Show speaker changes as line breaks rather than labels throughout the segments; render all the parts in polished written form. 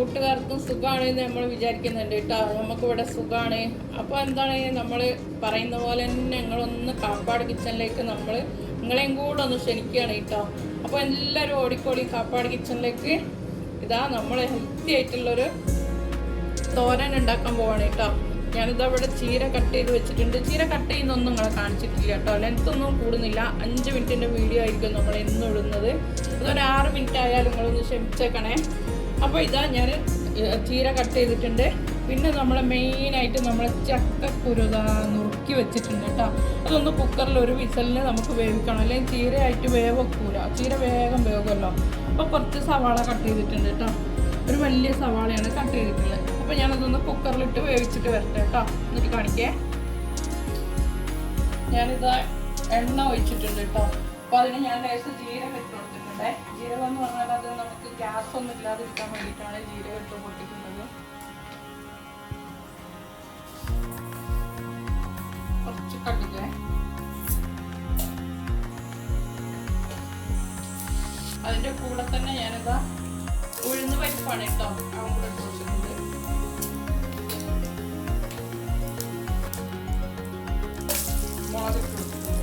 കൂട്ടുകാർക്കും സുഖമാണെന്ന് നമ്മൾ വിചാരിക്കുന്നുണ്ട് കേട്ടോ. നമുക്കിവിടെ സുഖമാണ്. അപ്പോൾ എന്താണ് നമ്മൾ പറയുന്ന പോലെ തന്നെ നിങ്ങളൊന്ന് കാപ്പാട് കിച്ചണിലേക്ക് നിങ്ങളെയും കൂടെ ഒന്ന് ക്ഷണിക്കുകയാണ് കേട്ടോ. അപ്പോൾ എല്ലാവരും ഓടിക്കോടി കാപ്പാട് കിച്ചണിലേക്ക്. ഇതാ നമ്മൾ ഹെൽത്തി ആയിട്ടുള്ളൊരു തോരൻ ഉണ്ടാക്കാൻ പോവാണ് കേട്ടോ. ഞാനിതാ ഇവിടെ ചീര കട്ട് ചെയ്ത് വെച്ചിട്ടുണ്ട്. ചീര കട്ട് ചെയ്യുന്നൊന്നും നിങ്ങളെ കാണിച്ചിട്ടില്ല കേട്ടോ. ലെങ്ത്തൊന്നും കൂടുന്നില്ല. 5 മിനിറ്റിൻ്റെ വീഡിയോ ആയിരിക്കും നമ്മൾ എന്നും ഇടുന്നത്. അതൊരു 6 മിനിറ്റ് ആയാലും നിങ്ങളൊന്ന് ക്ഷമിച്ചേക്കണേ. അപ്പോൾ ഇതാ ഞാൻ ചീര കട്ട് ചെയ്തിട്ടുണ്ട്. പിന്നെ നമ്മളെ മെയിനായിട്ട് നമ്മളെ ചക്കക്കുരു നുറുക്കി വെച്ചിട്ടുണ്ട് കേട്ടോ. അതൊന്ന് കുക്കറിൽ ഒരു വിസലിന് നമുക്ക് വേവിക്കണം, അല്ലെങ്കിൽ ചീരയായിട്ട് വേവക്കൂല. ചീര വേഗം വേകുമല്ലോ. അപ്പോൾ കുറച്ച് സവാള കട്ട് ചെയ്തിട്ടുണ്ട് കേട്ടോ. ഒരു വലിയ സവാളയാണ് കട്ട് ചെയ്തിട്ടുള്ളത്. അപ്പോൾ ഞാനതൊന്ന് കുക്കറിലിട്ട് വേവിച്ചിട്ട് വരട്ടെ കേട്ടോ. എന്നിട്ട് കാണിക്കേ. ഞാനിതാ എണ്ണ ഒഴിച്ചിട്ടുണ്ട് കേട്ടോ. അപ്പോൾ അതിന് ഞാൻ ലേശം ജീരകം ഇട്ട് കൊടുത്തിട്ടുണ്ട്. ജീരകം എന്ന് പറഞ്ഞാൽ അത് നമുക്ക് ഗ്യാസ് ഒന്നും ഇല്ലാതിരിക്കാൻ വേണ്ടിയിട്ടാണ് ജീരകം ഇട്ട് പൊട്ടിക്കുന്നത്. കുറച്ച് കടുക്, അതിൻ്റെ കൂടെ തന്നെ ഞാനിതാ ഉഴുന്ന് പരിപ്പാണ് കേട്ടോ അവൻ കൂടെ ഇട്ട് കൊടുത്തിട്ടുണ്ട്. മുളക് ഇട്ട് കൊടുത്തിട്ടുണ്ട്.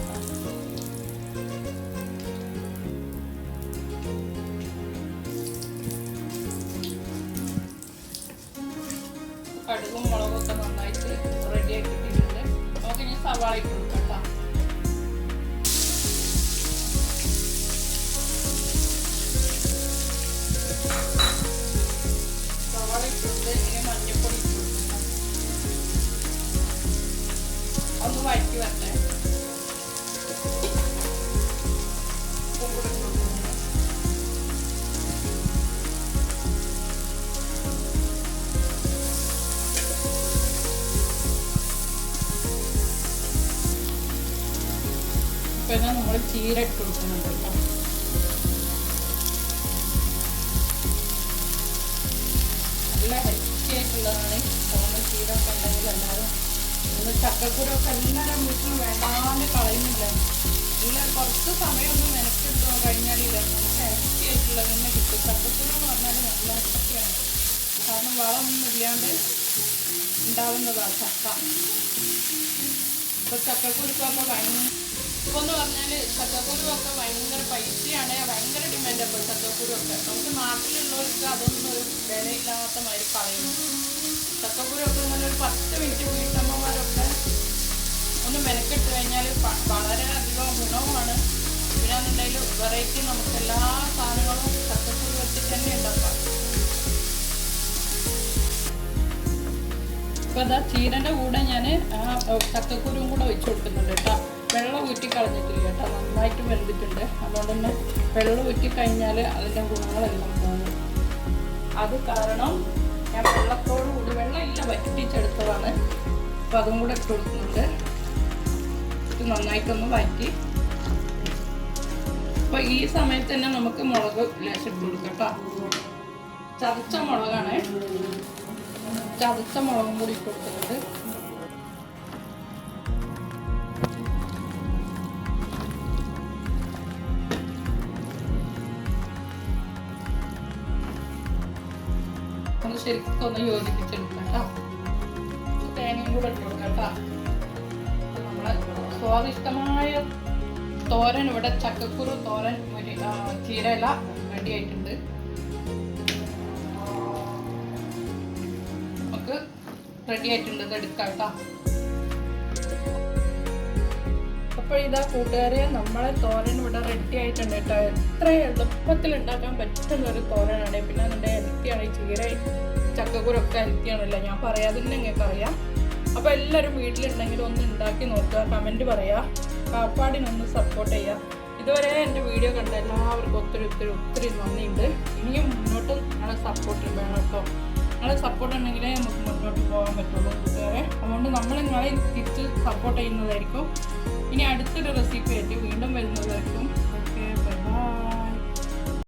കടുകും മുളകും ഒക്കെ നന്നായിട്ട് റെഡിയാക്കി ഇട്ടിട്ടുണ്ട്. നമുക്ക് ഇനി സവാള ഇട്ട് കൊടുക്കാം കേട്ടോ. സവാള ഇട്ടിട്ട് ഇനി മഞ്ഞൾപ്പൊടി ഇട്ട് കൊടുക്കാം. ഒന്ന് വഴറ്റി വരട്ടെ. ഉപ്പും കൂടെ ഇട്ട് കൊടുക്കുന്നുണ്ട്. പിന്നെ നമ്മൾ ചീര ഇട്ട് കൊടുക്കുന്നുണ്ട് കേട്ടോ. നല്ല ഹെൽത്തി ആയിട്ടുള്ളതാണ്. തോന്നുന്ന ചീര ഒക്കെ ഉണ്ടെങ്കിൽ എല്ലാവരും ഒന്ന് ചക്കക്കുരൊക്കെ എല്ലാവരും വീട്ടിൽ വേണ്ടാണ്ട് കളയുന്നില്ല. എല്ലാവരും കുറച്ച് സമയമൊന്നും മെനക്കെടുത്ത് കഴിഞ്ഞാലില്ല നമുക്ക് ഹെൽത്തി ആയിട്ടുള്ളത് തന്നെ കിട്ടും. ചക്കക്കുര എന്ന് പറഞ്ഞാൽ നല്ല ഹെൽത്തിയാണ്. കാരണം വളമൊന്നും ഇല്ലാണ്ട് ഉണ്ടാവുന്നതാണ് ചക്ക. ഇപ്പോൾ ചക്കക്കുരുക്കൊക്കെ ഇപ്പോൾ എന്ന് പറഞ്ഞാൽ ചക്കക്കുരുവൊക്കെ ഭയങ്കര പൈസയാണ്, ഭയങ്കര ഡിമാൻഡ്. അപ്പോൾ ചക്കക്കുരുവൊക്കെ നമുക്ക് നാട്ടിലുള്ളവർക്ക് അതൊന്നും ഒരു വിലയില്ലാത്ത മാതിരി കളയുന്നു. ചക്കക്കുരുവൊക്കെ ഇങ്ങനെ ഒരു 10 മിനിറ്റ് വീട്ടമ്മമാരൊക്കെ ഒന്ന് മെനക്കെട്ട് കഴിഞ്ഞാൽ വളരെയധികം ഗുണവുമാണ്. പിന്നെ അതുണ്ടെങ്കിൽ വെറൈറ്റി നമുക്ക് എല്ലാ സാധനങ്ങളും ചക്കക്കുരു വെച്ചിട്ട് തന്നെ ഉണ്ടാക്കാം. ഇപ്പോൾ അതാ ചീരൻ്റെ കൂടെ ഞാൻ ചക്കക്കുരുവും കൂടെ ഒഴിച്ചു കൊടുക്കുന്നുണ്ട് കേട്ടോ. വെള്ളം ഊറ്റി കളഞ്ഞിട്ടില്ല കേട്ടോ. നന്നായിട്ട് വെന്തിട്ടുണ്ട്. അതുകൊണ്ട് തന്നെ വെള്ളം ഊറ്റി കഴിഞ്ഞാൽ അതിൻ്റെ ഗുണങ്ങളെല്ലാം പോകും. അത് കാരണം ഞാൻ വെള്ളത്തോടു കൂടി, വെള്ളം ഇല്ല വറ്റിച്ചെടുത്തതാണ്. അപ്പോൾ അതും കൂടെ ഇട്ട് കൊടുക്കുന്നുണ്ട്. ഇത് നന്നായിട്ടൊന്ന് വറ്റി. അപ്പോൾ ഈ സമയത്ത് തന്നെ നമുക്ക് മുളക് ലേശം ഇട്ട് കൊടുക്കാം കേട്ടോ. ചതച്ച മുളകാണ്. ചതച്ച മുളകും കൂടി ഇട്ട് കൊടുക്കുന്നുണ്ട്. ഒന്ന് ശരിക്കും ഒന്ന് യോജിപ്പിച്ചെടുക്കാം കേട്ടോ. തേങ്ങയും കൂടെ ഇട്ട് കൊടുക്കാം കേട്ടോ. നമ്മളെ സ്വാദിഷ്ടമായ തോരൻ ഇവിടെ ചക്കക്കുരു തോരൻ ചീരയില റെഡി ആയിട്ടുണ്ട്. നമുക്ക് റെഡി ആയിട്ടുണ്ട്. ഇത് എടുക്കാം കേട്ടോ. അപ്പോൾ ഇതാ കൂട്ടുകാരെ, നമ്മളെ തോരൻ ഇവിടെ റെഡി ആയിട്ടുണ്ട് കേട്ടോ. എത്ര എളുപ്പത്തിൽ ഉണ്ടാക്കാൻ പറ്റുന്ന ഒരു തോരനാണ്. പിന്നെ അതിൻ്റെ ഹെൽത്തിയാണ്. ഈ ചീര ചക്കക്കുരൊക്കെ ഹെൽത്തിയാണല്ലോ, ഞാൻ പറയാതെ തന്നെ നിങ്ങൾക്ക് അറിയാം. അപ്പോൾ എല്ലാവരും വീട്ടിലുണ്ടെങ്കിൽ ഒന്ന് ഉണ്ടാക്കി നോക്കുക, കമൻറ്റ് പറയുക, കാപ്പാടിനൊന്ന് സപ്പോർട്ട് ചെയ്യുക. ഇതുവരെ എൻ്റെ വീഡിയോ കണ്ട എല്ലാവർക്കും ഒത്തിരി നന്ദിയുണ്ട്. ഇനിയും മുന്നോട്ട് നിങ്ങളെ സപ്പോർട്ട് വേണം കേട്ടോ. നിങ്ങളെ സപ്പോർട്ട് ഉണ്ടെങ്കിലേ നമുക്ക് മുന്നോട്ട് പോകാൻ പറ്റുള്ളൂ കൂട്ടുകാരെ. അതുകൊണ്ട് നമ്മൾ നിങ്ങളെ തിരിച്ച് സപ്പോർട്ട് ചെയ്യുന്നതായിരിക്കും. ഇനി അടുത്തൊരു റെസിപ്പി ആയിട്ട് വീണ്ടും വരുന്നതായിരിക്കും.